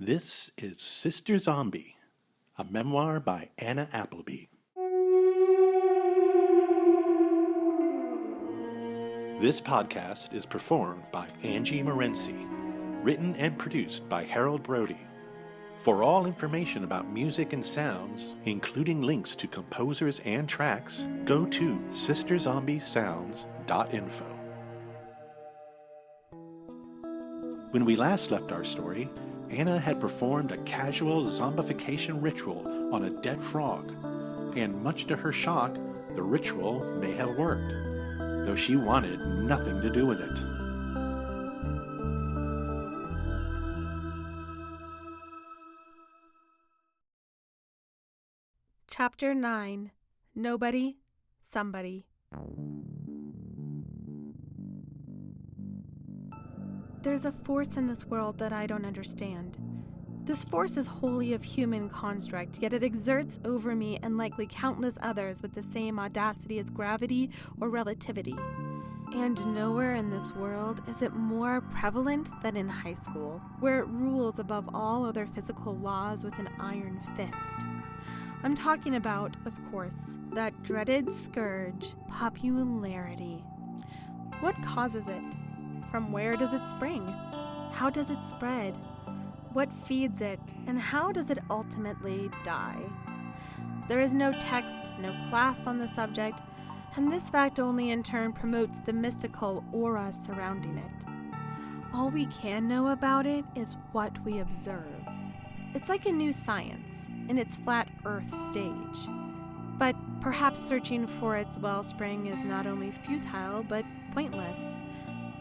This is Sister Zombie, a memoir by Anna Appleby. This podcast is performed by Angie Morency, written and produced by Harold Brody. For all information about music and sounds, including links to composers and tracks, go to sisterzombiessounds.info. When we last left our story, Anna had performed a casual zombification ritual on a dead frog, and much to her shock, the ritual may have worked, though she wanted nothing to do with it. Chapter 9. Nobody, Somebody. There's a force in this world that I don't understand. This force is wholly of human construct, yet it exerts over me and likely countless others with the same audacity as gravity or relativity. And nowhere in this world is it more prevalent than in high school, where it rules above all other physical laws with an iron fist. I'm talking about, of course, that dreaded scourge, popularity. What causes it? From where does it spring? How does it spread? What feeds it? And how does it ultimately die? There is no text, no class on the subject, and this fact only in turn promotes the mystical aura surrounding it. All we can know about it is what we observe. It's like a new science in its flat earth stage. But perhaps searching for its wellspring is not only futile, but pointless.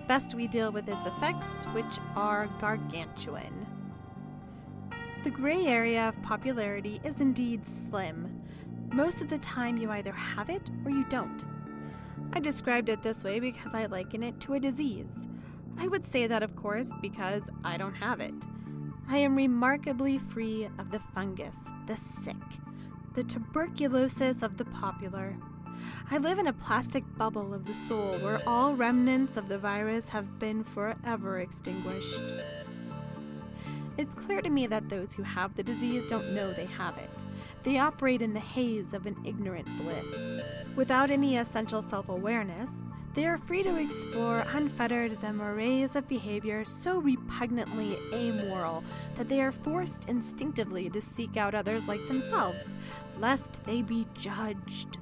Best we deal with its effects, which are gargantuan. The gray area of popularity is indeed slim. Most of the time you either have it or you don't. I described it this way because I liken it to a disease. I would say that, of course, because I don't have it. I am remarkably free of the fungus, the sick, the tuberculosis of the popular. I live in a plastic bubble of the soul where all remnants of the virus have been forever extinguished. It's clear to me that those who have the disease don't know they have it. They operate in the haze of an ignorant bliss. Without any essential self-awareness, they are free to explore unfettered the mores of behavior so repugnantly amoral that they are forced instinctively to seek out others like themselves, lest they be judged.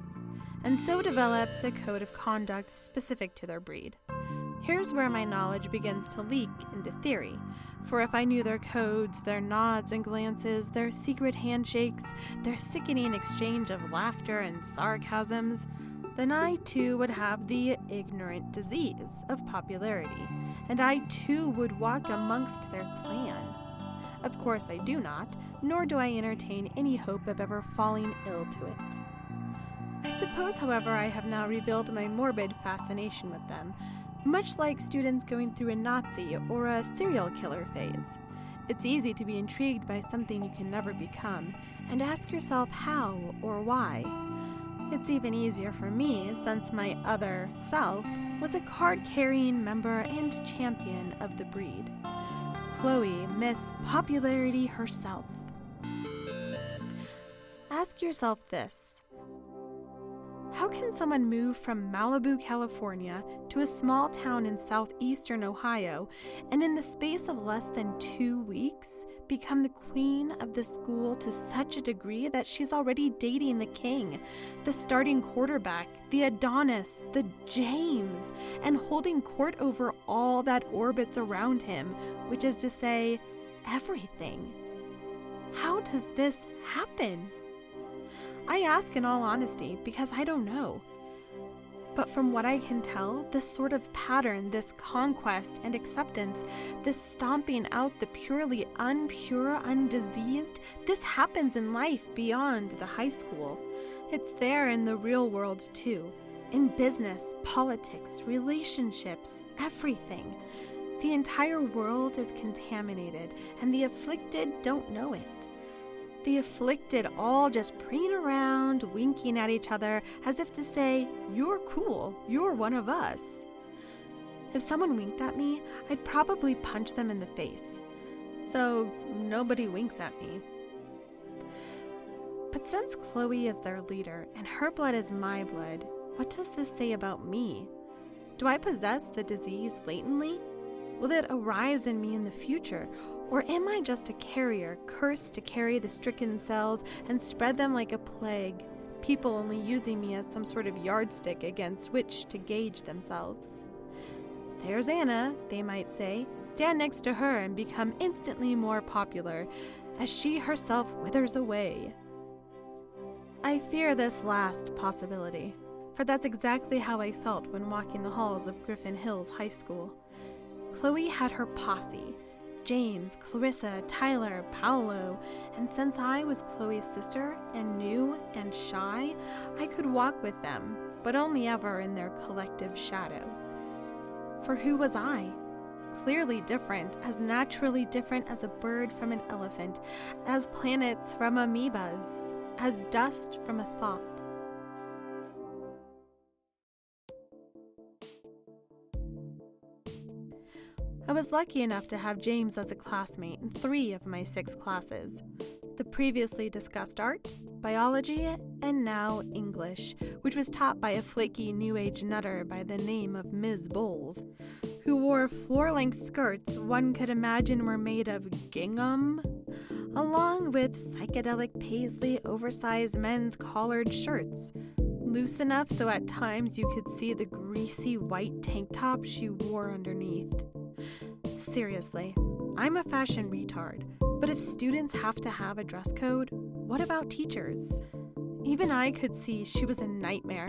And so develops a code of conduct specific to their breed. Here's where my knowledge begins to leak into theory, for if I knew their codes, their nods and glances, their secret handshakes, their sickening exchange of laughter and sarcasms, then I too would have the ignorant disease of popularity, and I too would walk amongst their clan. Of course I do not, nor do I entertain any hope of ever falling ill to it. I suppose, however, I have now revealed my morbid fascination with them, much like students going through a Nazi or a serial killer phase. It's easy to be intrigued by something you can never become, and ask yourself how or why. It's even easier for me since my other self was a card-carrying member and champion of the breed. Chloe, Miss Popularity herself. Ask yourself this. How can someone move from Malibu, California to a small town in southeastern Ohio and in the space of less than 2 weeks become the queen of the school to such a degree that she's already dating the king, the starting quarterback, the Adonis, the James, and holding court over all that orbits around him, which is to say, everything? How does this happen? I ask in all honesty because I don't know. But from what I can tell, this sort of pattern, this conquest and acceptance, this stomping out the purely unpure, undiseased, this happens in life beyond the high school. It's there in the real world too, in business, politics, relationships, everything. The entire world is contaminated, and the afflicted don't know it. The afflicted all just preen around, winking at each other as if to say, "You're cool, you're one of us." If someone winked at me, I'd probably punch them in the face. so nobody winks at me. But since Chloe is their leader and her blood is my blood, what does this say about me? Do I possess the disease latently? Will it arise in me in the future? Or am I just a carrier, cursed to carry the stricken cells and spread them like a plague, people only using me as some sort of yardstick against which to gauge themselves? There's Anna, they might say, stand next to her and become instantly more popular, as she herself withers away. I fear this last possibility, for that's exactly how I felt when walking the halls of Griffin Hills High School. Chloe had her posse, James, Clarissa, Tyler, Paolo, and since I was Chloe's sister and new and shy, I could walk with them, but only ever in their collective shadow. For who was I? Clearly different, as naturally different as a bird from an elephant, as planets from amoebas, as dust from a thought. I was lucky enough to have James as a classmate in 3 of my 6 classes. The previously discussed art, biology, and now English, which was taught by a flaky New Age nutter by the name of Ms. Bowles, who wore floor-length skirts one could imagine were made of gingham, along with psychedelic paisley oversized men's collared shirts, loose enough so at times you could see the greasy white tank top she wore underneath. Seriously, I'm a fashion retard, but if students have to have a dress code, what about teachers? Even I could see she was a nightmare.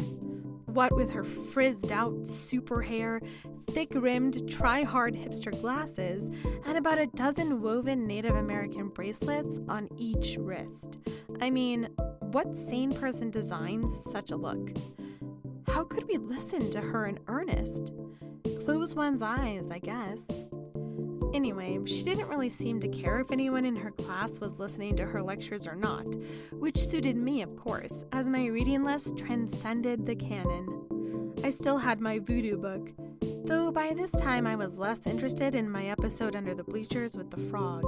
What with her frizzed out super hair, thick-rimmed, try-hard hipster glasses, and about a dozen woven Native American bracelets on each wrist. I mean, what sane person designs such a look? How could we listen to her in earnest? Close one's eyes, I guess. Anyway, she didn't really seem to care if anyone in her class was listening to her lectures or not, which suited me, of course, as my reading list transcended the canon. I still had my voodoo book, though by this time I was less interested in my episode under the bleachers with the frog,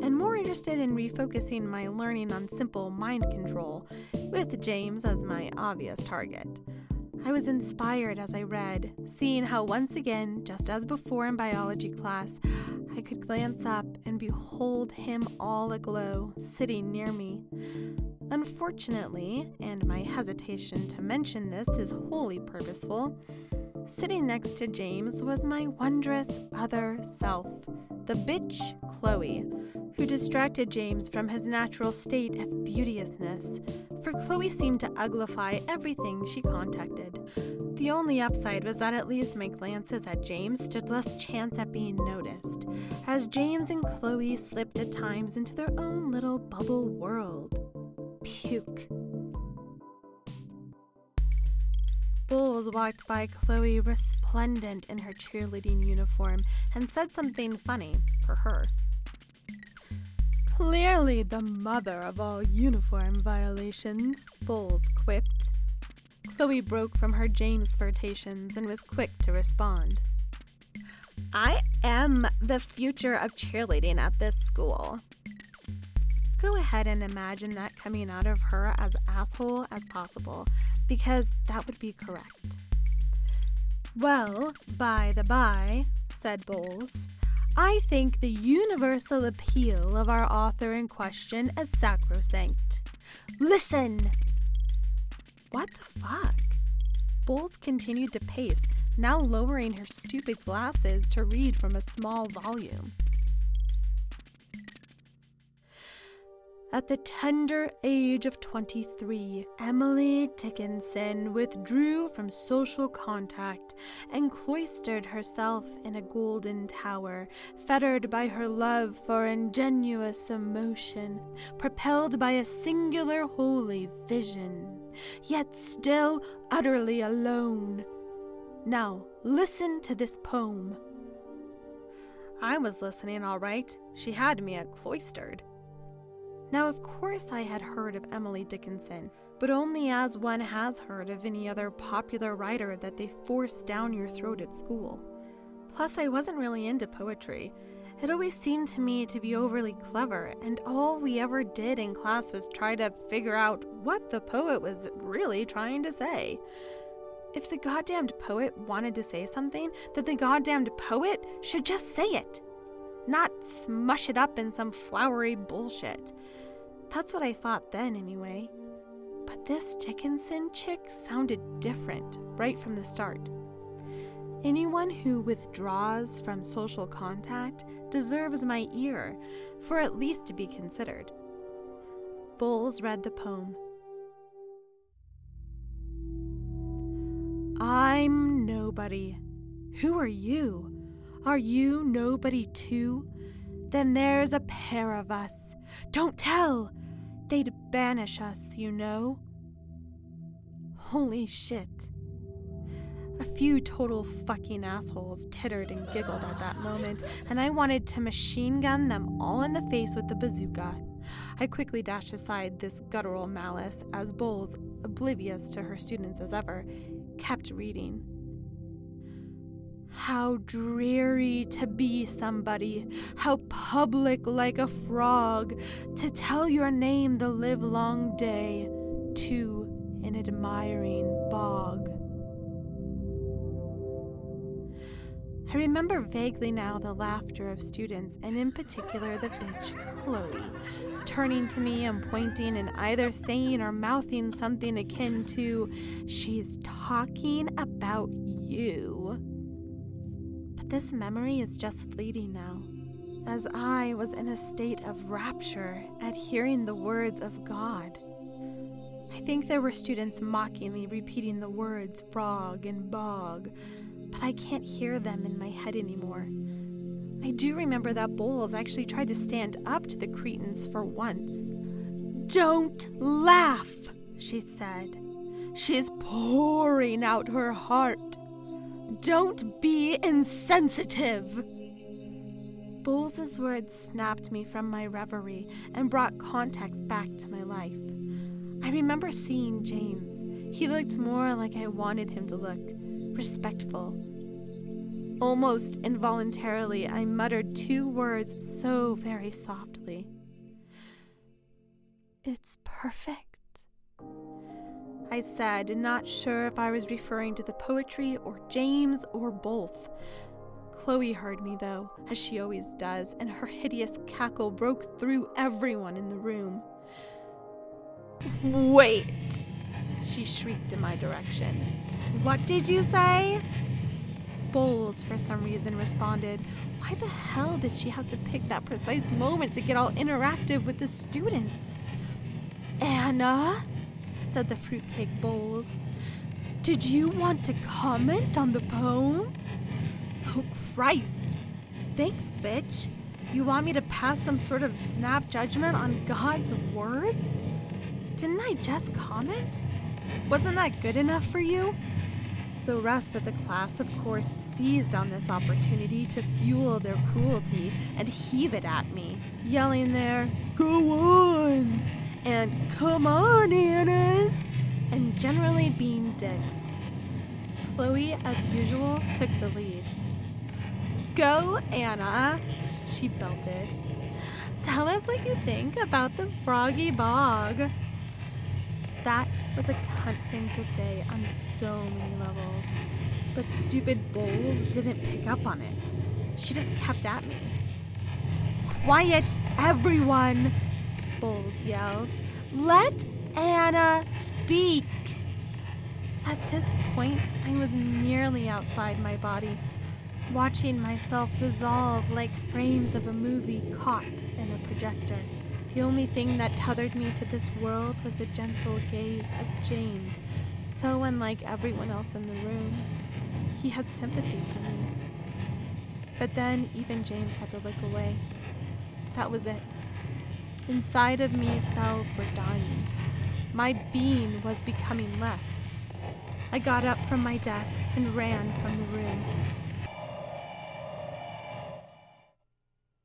and more interested in refocusing my learning on simple mind control, with James as my obvious target. I was inspired as I read, seeing how once again, just as before in biology class, I could glance up and behold him all aglow, sitting near me. Unfortunately, and my hesitation to mention this is wholly purposeful, sitting next to James was my wondrous other self, the bitch Chloe, who distracted James from his natural state of beauteousness, for Chloe seemed to uglify everything she contacted. The only upside was that at least my glances at James stood less chance at being noticed, as James and Chloe slipped at times into their own little bubble world. Puke. Bowles walked by Chloe resplendent in her cheerleading uniform and said something funny for her. Clearly the mother of all uniform violations, Bowles quipped. Chloe broke from her James flirtations and was quick to respond. I am the future of cheerleading at this school. Go ahead and imagine that coming out of her as asshole as possible, because that would be correct. Well, by the by, said Bowles, I think the universal appeal of our author in question is sacrosanct. Listen! What the fuck? Bowles continued to pace, now lowering her stupid glasses to read from a small volume. At the tender age of 23, Emily Dickinson withdrew from social contact and cloistered herself in a golden tower, fettered by her love for ingenuous emotion, propelled by a singular holy vision, yet still utterly alone. Now, listen to this poem. I was listening all right. She had me at cloistered. Now, of course I had heard of Emily Dickinson, but only as one has heard of any other popular writer that they force down your throat at school. Plus, I wasn't really into poetry, It always seemed to me to be overly clever, and all we ever did in class was try to figure out what the poet was really trying to say. If the goddamned poet wanted to say something, then the goddamned poet should just say it, not smush it up in some flowery bullshit. That's what I thought then, anyway. But this Dickinson chick sounded different right from the start. Anyone who withdraws from social contact deserves my ear, for at least to be considered. Bowles read the poem. I'm nobody. Who are you? Are you nobody too? Then there's a pair of us. Don't tell! They'd banish us, you know. Holy shit. A few total fucking assholes tittered and giggled at that moment, and I wanted to machine gun them all in the face with the bazooka. I quickly dashed aside this guttural malice as Bowles, oblivious to her students as ever, kept reading. How dreary to be somebody, how public like a frog, to tell your name the livelong day, to an admiring bog. I remember vaguely now the laughter of students, and in particular the bitch Chloe, turning to me and pointing and either saying or mouthing something akin to, "She's talking about you." But this memory is just fleeting now, as I was in a state of rapture at hearing the words of God. I think there were students mockingly repeating the words frog and bog, but I can't hear them in my head anymore. I do remember that Bowles actually tried to stand up to the cretins for once. "Don't laugh," she said. "She's pouring out her heart. Don't be insensitive." Bowles' words snapped me from my reverie and brought context back to my life. I remember seeing James. He looked more like I wanted him to look. Respectful. Almost involuntarily, I muttered two words so very softly. "It's perfect," I said, not sure if I was referring to the poetry or James or both. Chloe heard me, though, as she always does, and her hideous cackle broke through everyone in the room. "Wait!" she shrieked in my direction. "What did you say?" Bowles, for some reason, responded. Why the hell did she have to pick that precise moment to get all interactive with the students? "Anna," said the fruitcake Bowles, "did you want to comment on the poem?" "Oh, Christ. Thanks, bitch. You want me to pass some sort of snap judgment on God's words? Didn't I just comment? Wasn't that good enough for you?" The rest of the class, of course, seized on this opportunity to fuel their cruelty and heave it at me, yelling their "go-ons" and "come on, Annas," and generally being dicks. Chloe, as usual, took the lead. "Go, Anna," she belted. "Tell us what you think about the froggy bog." That was a cunt thing to say on so many levels, but stupid Bowles didn't pick up on it. She just kept at me. "Quiet, everyone!" Bowles yelled. "Let Anna speak!" At this point, I was nearly outside my body, watching myself dissolve like frames of a movie caught in a projector. The only thing that tethered me to this world was the gentle gaze of James, so unlike everyone else in the room. He had sympathy for me. But then even James had to look away. That was it. Inside of me, cells were dying. My being was becoming less. I got up from my desk and ran from the room.